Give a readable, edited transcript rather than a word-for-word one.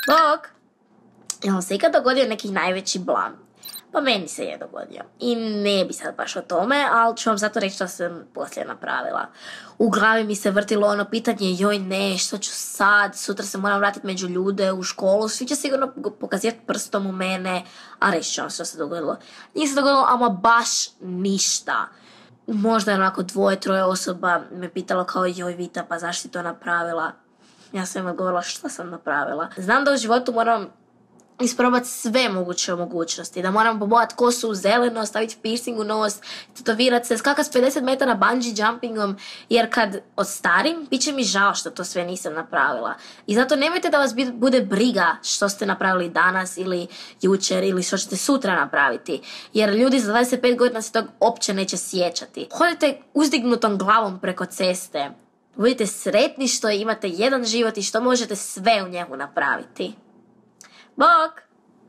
Bog, jel vam se ikad dogodio neki najveći blam? Pa meni se je dogodio. I ne bi sad baš o tome, ali ću vam zato reći što sam poslije napravila. U glavi mi se vrtilo ono pitanje, joj ne, što ću sad, sutra se moram vratiti među ljude u školu, svi će sigurno pokazivati prstom u mene, a reći ću vam što se dogodilo. Nije se dogodilo ama baš ništa. Možda je onako 2-3 osoba me pitalo kao, joj Vita, pa zašto si to napravila? Ja sam im odgovorila što sam napravila. Znam da u životu moram isprobati sve moguće mogućnosti, da moram pobojati kosu u zeleno, staviti piercing u nos, tetovirati se, skakati s 50 metara bungee jumpingom, jer kad ostarim, bit će mi žao što to sve nisam napravila. I zato nemojte da vas bude briga što ste napravili danas ili jučer ili što ćete sutra napraviti, jer ljudi za 25 godina se tog uopće neće sjećati. Hodite uzdignutom glavom preko ceste, budite sretni što imate jedan život i što možete sve u njemu napraviti. Bog!